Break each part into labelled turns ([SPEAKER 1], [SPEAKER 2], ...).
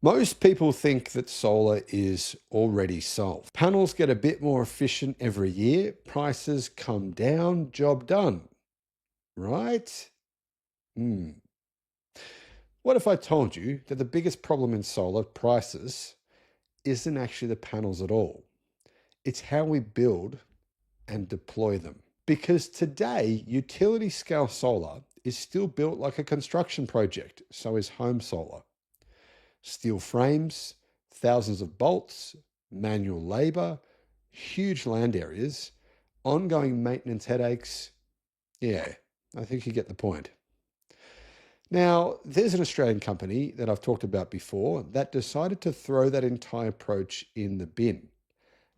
[SPEAKER 1] Most people think that solar is already solved. Panels get a bit more efficient every year, prices come down, job done, right? Hmm. What if I told you that the biggest problem in solar prices isn't actually the panels at all? It's how we build and deploy them. Because today, utility scale solar is still built like a construction project, so is home solar. Steel frames, thousands of bolts, manual labor, huge land areas, ongoing maintenance headaches. Yeah, I think you get the point. Now, there's an Australian company that I've talked about before that decided to throw that entire approach in the bin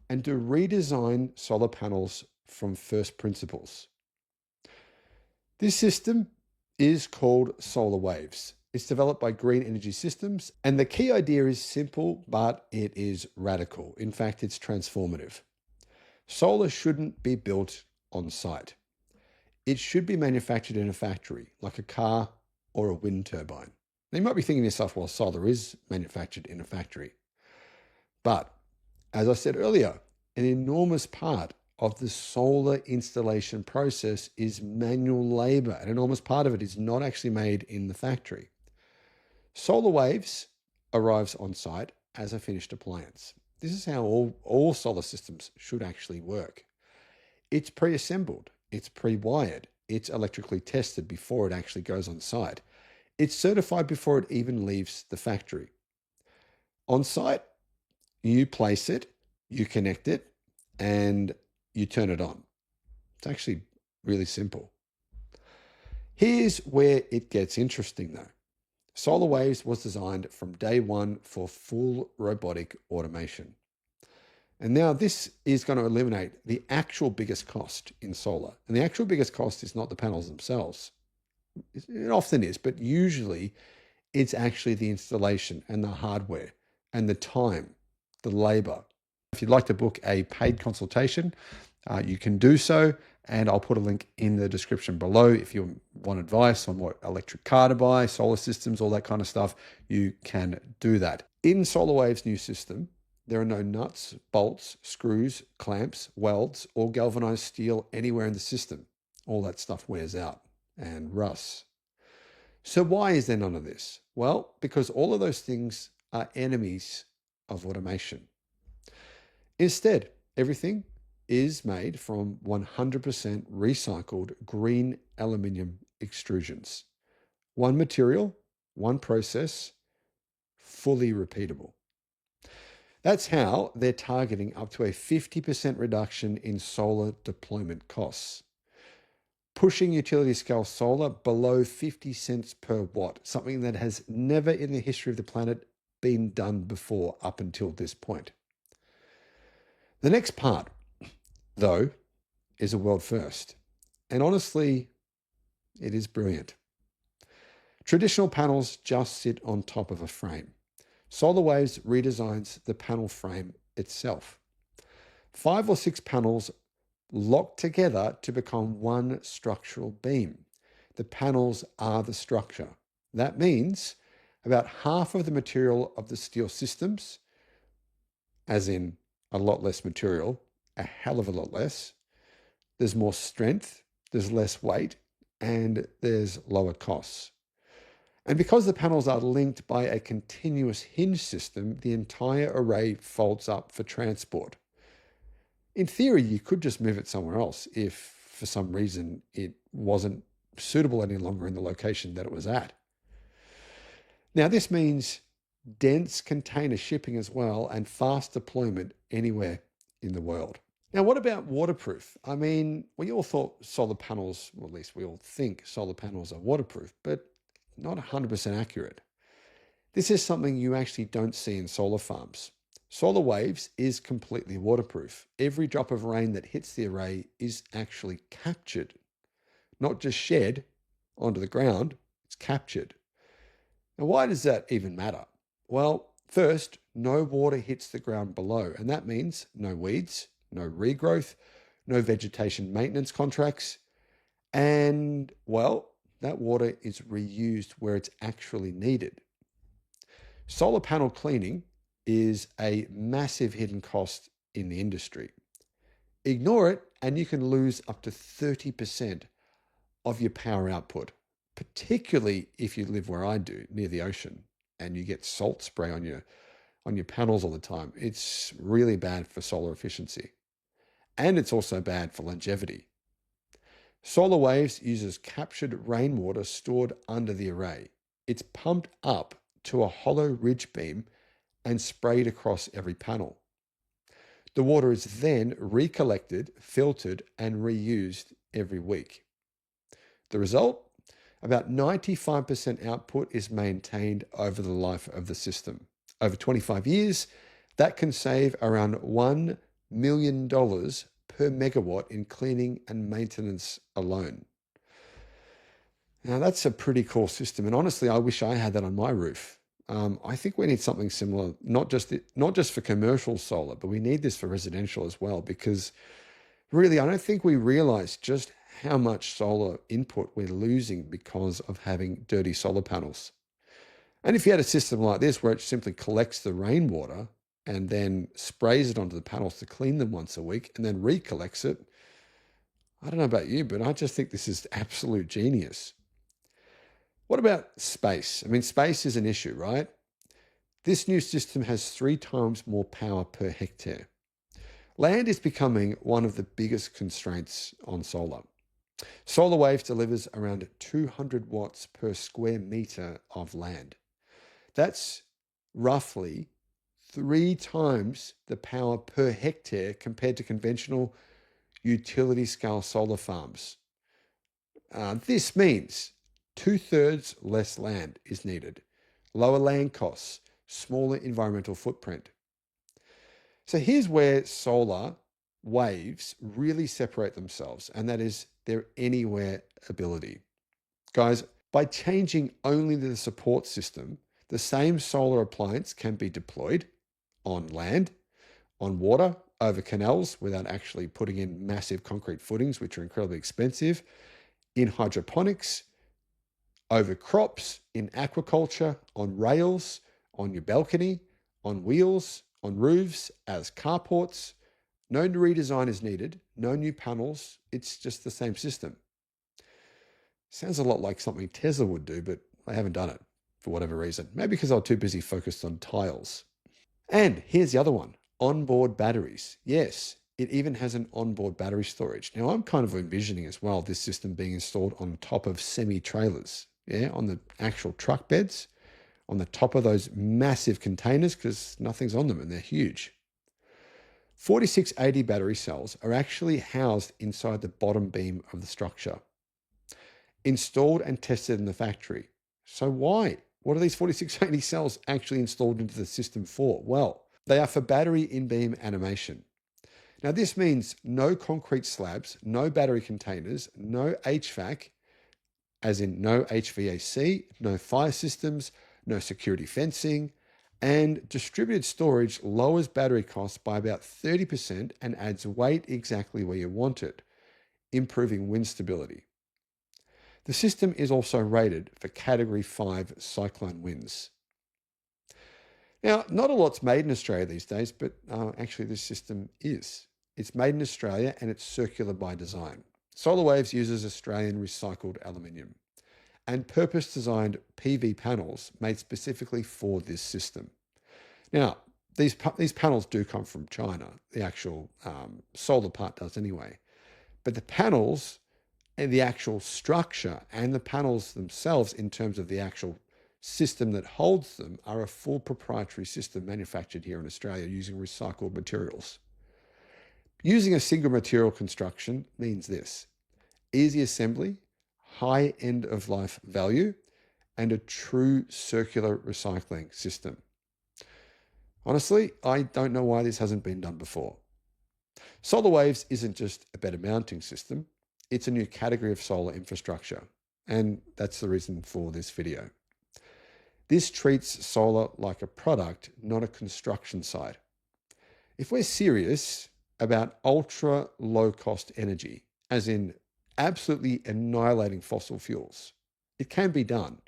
[SPEAKER 1] and to redesign solar panels from first principles. This system is called Solar Waves. It's developed by Green Energy Systems, and the key idea is simple, but it is radical. In fact, it's transformative. Solar shouldn't be built on site. It should be manufactured in a factory, like a car or a wind turbine. Now, you might be thinking to yourself, well, solar is manufactured in a factory. But as I said earlier, an enormous part of the solar installation process is manual labor. An enormous part of it is not actually made in the factory. Solar Waves arrives on site as a finished appliance. This is how all solar systems should actually work. It's pre-assembled, it's pre-wired, it's electrically tested before it actually goes on site. It's certified before it even leaves the factory. On site, you place it, you connect it, and you turn it on. It's actually really simple. Here's where it gets interesting though. Solar Waves was designed from day one for full robotic automation. And now this is going to eliminate the actual biggest cost in solar. And the actual biggest cost is not the panels themselves. It often is, but usually it's actually the installation and the hardware and the time, the labor. If you'd like to book a paid consultation, you can do so. And I'll put a link in the description below. If you want advice on what electric car to buy, solar systems, all that kind of stuff, you can do that. In SolarWave's new system, there are no nuts, bolts, screws, clamps, welds, or galvanized steel anywhere in the system. All that stuff wears out and rusts. So why is there none of this? Well, because all of those things are enemies of automation. Instead, everything is made from 100% recycled green aluminium extrusions. One material, one process, fully repeatable. That's how they're targeting up to a 50% reduction in solar deployment costs, pushing utility scale solar below 50 cents per watt, something that has never in the history of the planet been done before up until this point. The next part, though, is a world first. And honestly, it is brilliant. Traditional panels just sit on top of a frame. Solar Waves redesigns the panel frame itself. 5 or 6 panels locked together to become one structural beam. The panels are the structure. That means about half of the material of the steel systems, as in a lot less material, a hell of a lot less. There's more strength, there's less weight, and there's lower costs. And because the panels are linked by a continuous hinge system, the entire array folds up for transport. In theory, you could just move it somewhere else if for some reason it wasn't suitable any longer in the location that it was at. Now, this means dense container shipping as well and fast deployment anywhere in the world. Now, what about waterproof? I mean, we all thought solar panels, or at least we all think solar panels are waterproof, but not 100% accurate. This is something you actually don't see in solar farms. Solar Waves is completely waterproof. Every drop of rain that hits the array is actually captured, not just shed onto the ground, it's captured. Now, why does that even matter? Well, first, no water hits the ground below, and that means no weeds, no regrowth, no vegetation maintenance contracts, and, well, that water is reused where it's actually needed. Solar panel cleaning is a massive hidden cost in the industry. Ignore it, and you can lose up to 30% of your power output, particularly if you live where I do, near the ocean, and you get salt spray on your panels all the time. It's really bad for solar efficiency, and it's also bad for longevity. Solar Waves uses captured rainwater stored under the array. It's pumped up to a hollow ridge beam and sprayed across every panel. The water is then recollected, filtered, and reused every week. The result? About 95% output is maintained over the life of the system. Over 25 years, that can save around $1 million per megawatt in cleaning and maintenance alone. Now, that's a pretty cool system. And honestly, I wish I had that on my roof. I think we need something similar, not just for commercial solar, but we need this for residential as well, because really, I don't think we realize just how much solar input we're losing because of having dirty solar panels. And if you had a system like this where it simply collects the rainwater and then sprays it onto the panels to clean them once a week and then recollects it, I don't know about you, but I just think this is absolute genius. What about space? I mean, space is an issue, right? This new system has 3 times more power per hectare. Land is becoming one of the biggest constraints on solar. Solar Wave delivers around 200 watts per square meter of land. That's roughly 3 times the power per hectare compared to conventional utility scale solar farms. This means 2/3 less land is needed, lower land costs, smaller environmental footprint. So here's where solar waves really separate themselves, and that is their anywhere ability. Guys, by changing only the support system, the same solar appliance can be deployed on land, on water, over canals without actually putting in massive concrete footings, which are incredibly expensive, in hydroponics, over crops, in aquaculture, on rails, on your balcony, on wheels, on roofs, as carports. No redesign is needed, no new panels, it's just the same system. Sounds a lot like something Tesla would do, but they haven't done it for whatever reason. Maybe because they're too busy focused on tiles. And here's the other one, onboard batteries. Yes, it even has an onboard battery storage. Now, I'm kind of envisioning as well this system being installed on top of semi-trailers, on the actual truck beds, on the top of those massive containers, because nothing's on them and they're huge. 4680 battery cells are actually housed inside the bottom beam of the structure, installed and tested in the factory. So why? What are these 4680 cells actually installed into the system for? Well, they are for battery in-beam animation. Now, this means no concrete slabs, no battery containers, no HVAC, as in no HVAC, no fire systems, no security fencing, and distributed storage lowers battery costs by about 30% and adds weight exactly where you want it, improving wind stability. The system is also rated for Category 5 cyclone winds. Now, not a lot's made in Australia these days, but actually this system is. It's made in Australia and it's circular by design. Solar Waves uses Australian recycled aluminium and purpose-designed PV panels made specifically for this system. Now, these panels do come from China. The actual solar part does anyway. But the panels and the actual structure and the panels themselves in terms of the actual system that holds them are a full proprietary system manufactured here in Australia using recycled materials. Using a single material construction means this: easy assembly, high end of life value, and a true circular recycling system. Honestly, I don't know why this hasn't been done before. Solar Waves isn't just a better mounting system, it's a new category of solar infrastructure. And that's the reason for this video. This treats solar like a product, not a construction site. If we're serious about ultra low cost energy, as in absolutely annihilating fossil fuels, it can be done.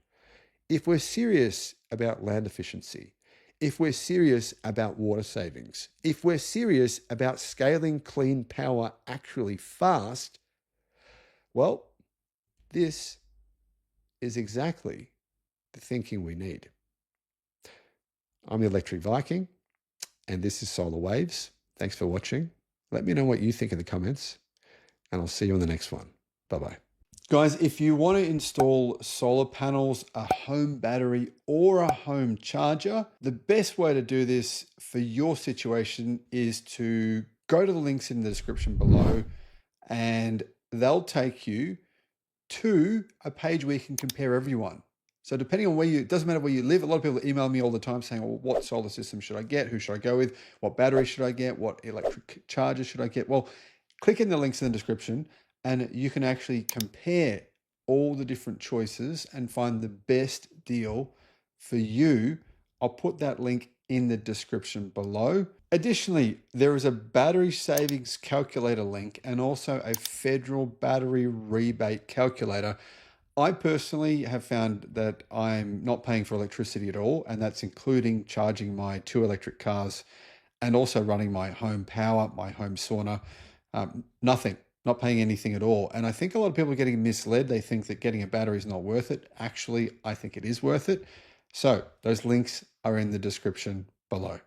[SPEAKER 1] If we're serious about land efficiency, if we're serious about water savings, if we're serious about scaling clean power actually fast, well, this is exactly the thinking we need. I'm the Electric Viking, and this is Solar Waves. Thanks for watching. Let me know what you think in the comments, and I'll see you on the next one. Bye-bye. Guys, if you want to install solar panels, a home battery, or a home charger, the best way to do this for your situation is to go to the links in the description below, and they'll take you to a page where you can compare everyone. So depending on it doesn't matter where you live. A lot of people email me all the time saying, well, what solar system should I get? Who should I go with? What battery should I get? What electric charger should I get? Well, click in the links in the description and you can actually compare all the different choices and find the best deal for you. I'll put that link in the description below. Additionally, there is a battery savings calculator link and also a federal battery rebate calculator. I personally have found that I'm not paying for electricity at all, and that's including charging my 2 electric cars and also running my home power, my home sauna. Nothing, not paying anything at all. And I think a lot of people are getting misled. They think that getting a battery is not worth it. Actually, I think it is worth it. So those links are in the description below.